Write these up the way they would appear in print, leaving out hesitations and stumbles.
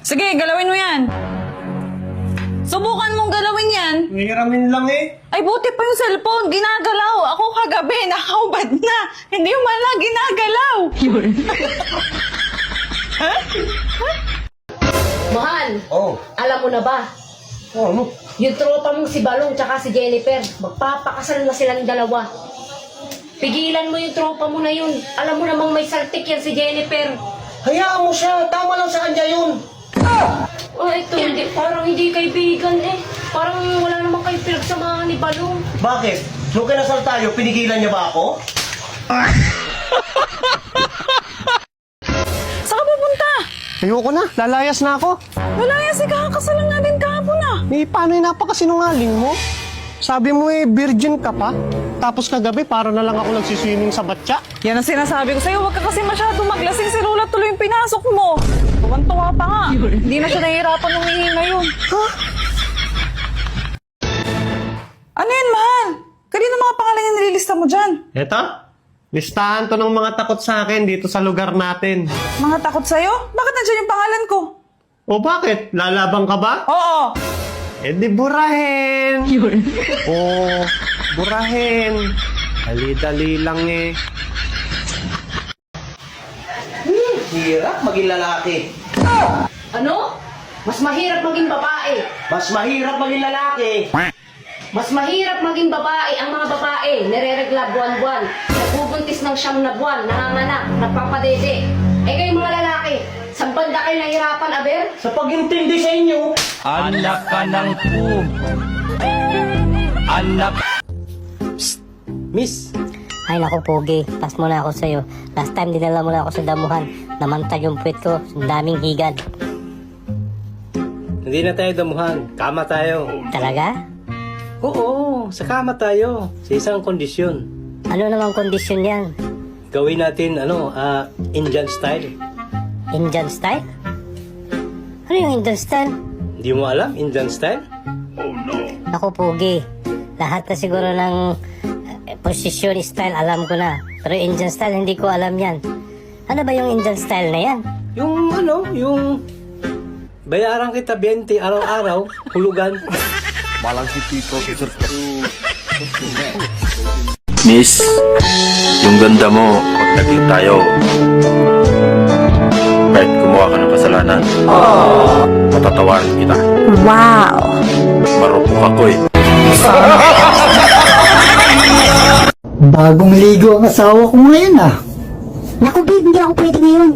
Sige, galawin mo yan. Subukan mong galawin yan. Hiramin lang eh. Ay, buti pa yung cellphone. Ginagalaw. Ako kagabi, nakaubad na. Hindi mo man lang ginagalaw. Mahal, Oh. alam mo na ba? Oh, ano? Yung tropa mong si Balong tsaka si Jennifer, magpapakasal na silang dalawa. Pigilan mo yung tropa mo na yun. Alam mo namang may saltik yan si Jennifer. Hayaan mo siya. Tama lang sa kanya yun. Oh, ito, parang hindi kaibigan eh. Parang wala namang kayo pinagsamahan ni Balong. Bakit? Nung kinasal tayo, pinigilan niya ba ako? Saan ka pupunta? Ayoko na, lalayas na ako. Lalaya, si kakasal lang natin kahapon na. Paano yung napakasinungaling mo? Sabi mo virgin ka pa? Tapos kagabi, para na lang ako nagsiswimming sa batya. Yan ang sinasabi ko sa'yo. Huwag ka kasi masyado maglasing. Si Rola tuloy yung pinasok mo. Tuwan-tuwa pa nga. Hindi na siya nahihirapan nung hihinga yun. Ha? Ano yan, mahal? Kanino mga pangalan yung nililista mo dyan? Eto, listahan to ng mga takot sa akin dito sa lugar natin. Mga takot sa'yo? Bakit nandiyan yung pangalan ko? O bakit? Lalabang ka ba? Oo. Eh di burahin! Oo, burahin. Dali-dali lang eh. Hirap maging lalaki. Ano? Mas mahirap maging babae. Mas mahirap maging lalaki. Mas mahirap maging babae. Ang mga babae, nire-regla buwan-buwan. Nagbubuntis ng 9 na buwan, nanganganak, nagpapadede. Eh kayong mga lalaki, saan banda kayo nahirapan, Aber? Sa pag-intindi sa inyo, Anak ka ng pu. Anak. Miss, Ay naku, Pogi. Pas muna ako sa'yo. Last time dinala mo na ako sa damuhan. Namantag yung puwet ko. Ang daming higad. Hindi na tayo damuhan. Kama tayo. Talaga? Oo, sa kama tayo. Sa isang kondisyon. Ano namang kondisyon yan? Gawin natin, Indian style. Indian style? Ano yung Indian style? Hindi mo alam, Indian style? Naku, Pogi. Lahat na siguro ng posisyon style alam ko na. Pero Indian style, hindi ko alam yan. Ano ba yung Indian style na yan? Yung bayaran kita 20 araw-araw, hulugan. Miss, yung ganda mo, pag naging tayo, kahit gumawa ka ng kasalanan, matatawarin kita. Wow! Marupok ako eh. Bagong ligo ang asawa ko ngayon ah. Naku, babe, hindi ako pwede ngayon.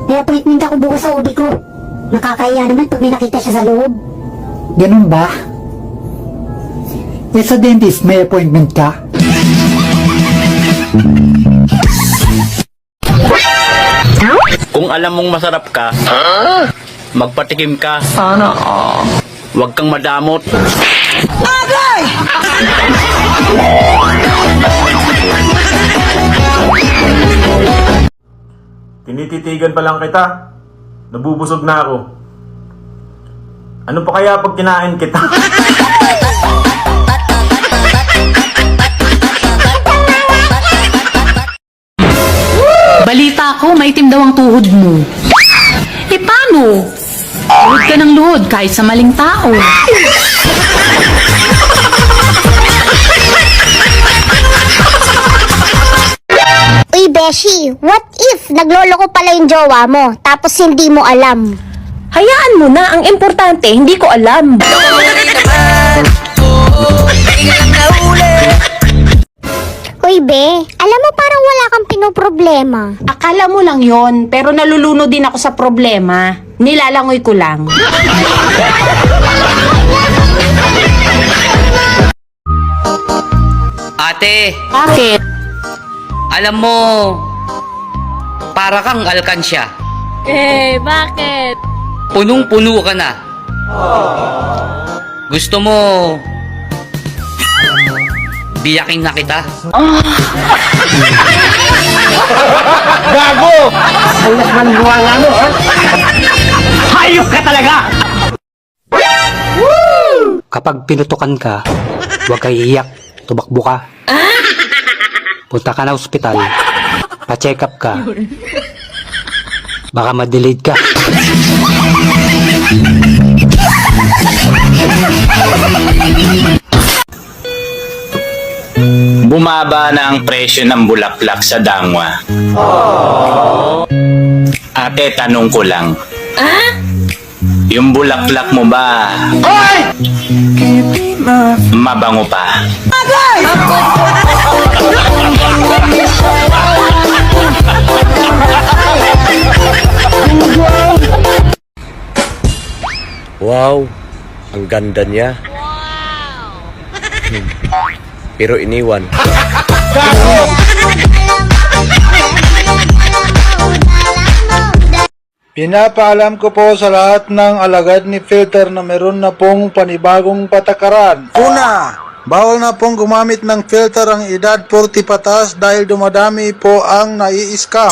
May appointment ako bukas sa ubi ko. Nakakahiya naman pag may nakita siya sa loob. Ganun ba? Eh sa dentist may appointment ka? Kung alam mong masarap ka, magpatikim ka. Sana Huwag kang madamot. Tinititigan pa lang kita. Nabubusog na ako. Ano pa kaya pag kinain kita? Balita ko, maitim daw ang tuhod mo. Eh paano? Luhod ka ng luhod kahit sa maling tao. Uy, Beshi, what if naglolo ko pala yung jowa mo, tapos hindi mo alam? Hayaan mo na, ang importante, hindi ko alam. Uy, Be, alam mo parang wala kang pinoproblema. Akala mo lang yon, pero naluluno din ako sa problema. Nilalangoy ko lang. Ate, Bakit? alam mo, para kang alkansya. Bakit? Punong-puno ka na. Gusto mo, biyakin na kita. Gago! Ang nasman buwanga mo, ha? Hayop ka talaga! Kapag pinutukan ka, huwag kang iiyak. Tumakbo ka. Punta ka na ospital. Pa-check up ka. Baka ma-delayed ka. Bumaba na ang presyo ng bulaklak sa Dangwa. Ate, tanong ko lang. Yung bulaklak mo ba mabango pa? Wow, ang ganda niya. Pero iniwan. Pinapaalam ko po sa lahat ng alagad ni Filter na meron na pong panibagong patakaran. Una, bawal na pong gumamit ng filter ang edad 40 patas dahil dumadami po ang nai-scam.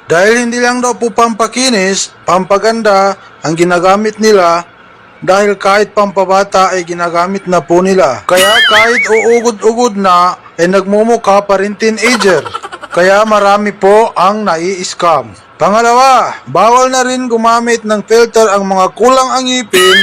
Dahil hindi lang daw po pampakinis, pampaganda ang ginagamit nila, dahil kahit pampabata ay ginagamit na po nila. Kaya kahit uugod-ugod na ay nagmumukha pa rin teenager. Kaya marami po ang nai-scam. Pangalawa, bawal na rin gumamit ng filter ang mga kulang ang ngipin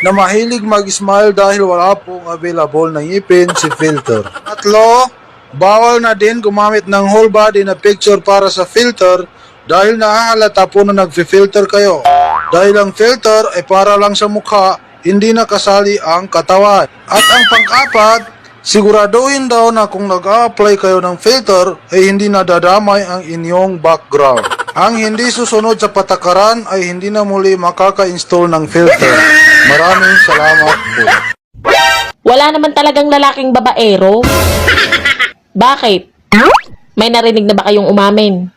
na mahilig mag-smile dahil wala pong available na ngipin si filter. Tatlo, bawal na din gumamit ng whole body na picture para sa filter dahil nahahalata po na nag-filter kayo. Dahil ang filter ay para lang sa mukha, hindi nakasali ang katawan. At ang pang-apat, siguraduhin daw na kung nag-a-apply kayo ng filter ay hindi nadadamay ang inyong background. Ang hindi susunod sa patakaran ay hindi na muli makaka-install ng filter. Maraming salamat po. Wala naman talagang lalaking babaero. Bakit? May narinig na ba kayong umamin?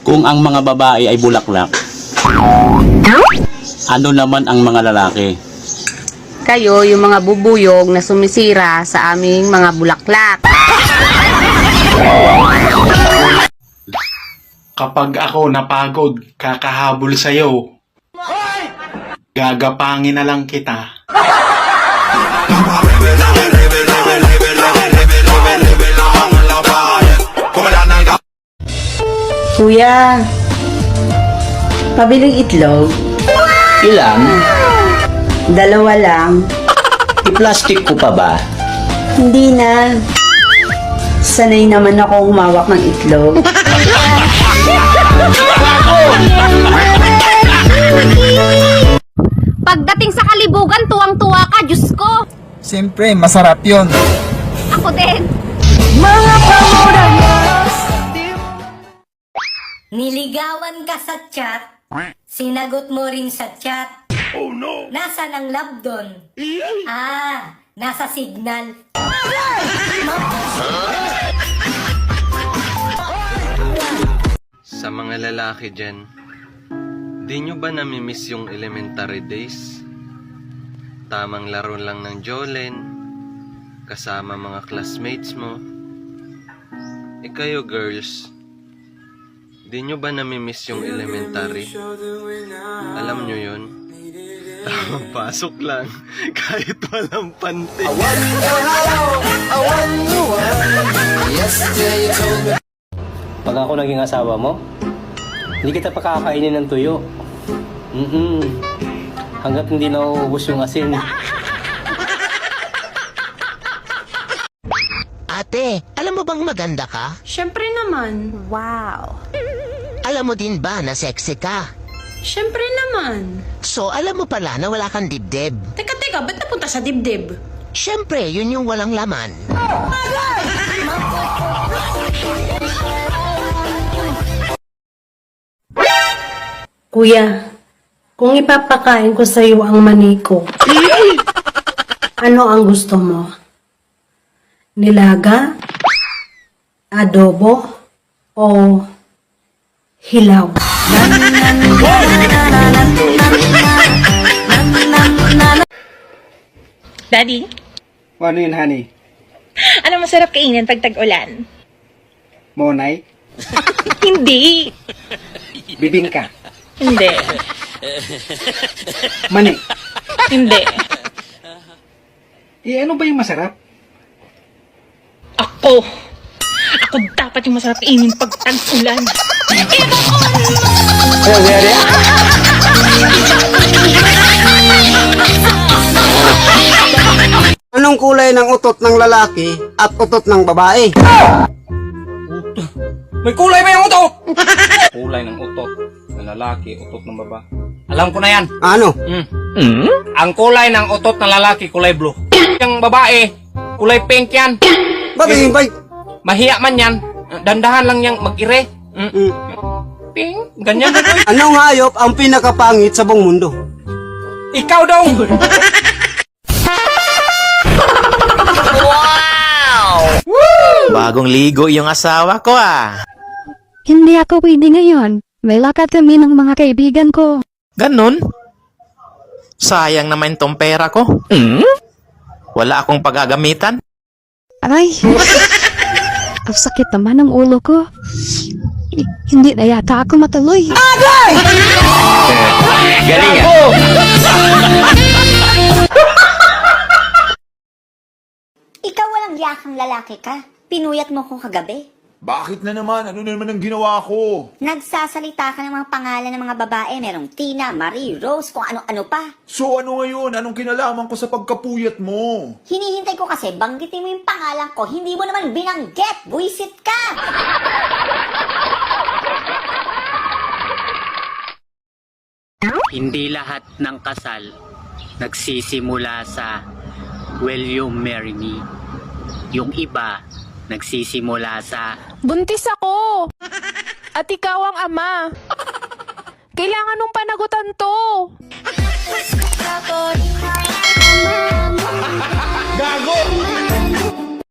Kung ang mga babae ay bulaklak, ano naman ang mga lalaki? Kayo, yung mga bubuyog na sumisira sa aming mga bulaklak. Kapag ako napagod, kakahabol sa'yo. Gagapangin na lang kita. Kuya, pabiling itlog. Ilan? 2 lang. I-plastic ko pa ba? Hindi na. Sanay naman ako humawak ng itlog. Pagdating sa kalibugan, tuwang-tuwa ka, Diyos ko. Siyempre, masarap yun. Ako din. Niligawan ka sa chat, sinagot mo rin sa chat. Oh no! Nasaan ang love doon? Nasa signal. Sa mga lalaki dyan, di nyo ba namimiss yung elementary days? Tamang laro lang ng Jolen, kasama mga classmates mo. Kayo girls, di nyo ba namimiss yung elementary? Alam nyo yun? Tamang pasok lang, kahit walang panty. Pag ako naging asawa mo, hindi kita pakakainin ng tuyo. Hanggat hindi nauubos yung asin. Ate, alam mo bang maganda ka? Siyempre naman. Wow. Alam mo din ba na sexy ka? Siyempre naman. So, alam mo pala na wala kang dibdib? Teka, ba't napunta sa dibdib? Siyempre, yun yung walang laman. Kuya, kung ipapakain ko sa iyo ang maniko, ano ang gusto mo? Nilaga? Adobo? O hilaw? Daddy, Ano yun, honey? ano masarap kainin pag tag-ulan? Monay? Hindi. Bibingka? Hindi. Mani? Hindi. Ano ba yung masarap? Ako dapat yung masarap kainin pag tag-ulan. Anong kulay ng utot ng lalaki at utot ng babae? May kulay ba yung utot? Kulay ng utot ng lalaki, utot ng baba. Alam ko na yan. Ano? Ang kulay ng utot ng lalaki, kulay blue. Yung babae, kulay pink yan. Bakit yung bike? Mahiya man yan. Dandahan lang niyang mag-ire. Pink, ganyan na boy. Anong hayop ang pinakapangit sa buong mundo? Ikaw daw. Bagong ligo yung asawa ko ah. Hindi ako pwede ngayon. May lakad kami ng mga kaibigan ko. Ganun? Sayang naman tong pera ko. Wala akong paggagamitan. Aray! Ang sakit naman ng ulo ko. Hindi na yata ako matuloy. Galing ah. Ikaw walang yakang lalaki ka. Pinuyat mo ko kagabi. Bakit na naman? Ano na naman ang ginawa ko? Nagsasalita ka ng mga pangalan ng mga babae. Merong Tina, Marie, Rose, kung ano-ano pa. So ano ngayon? Anong kinalaman ko sa pagkapuyat mo? Hinihintay ko kasi banggitin mo yung pangalan ko. Hindi mo naman binanggit. Buisit ka! Hindi lahat ng kasal nagsisimula sa "Will you marry me?" Yung iba nagsisimula sa Buntis ako! At ikaw ang ama. Kailangan nung panagutan to. Gago!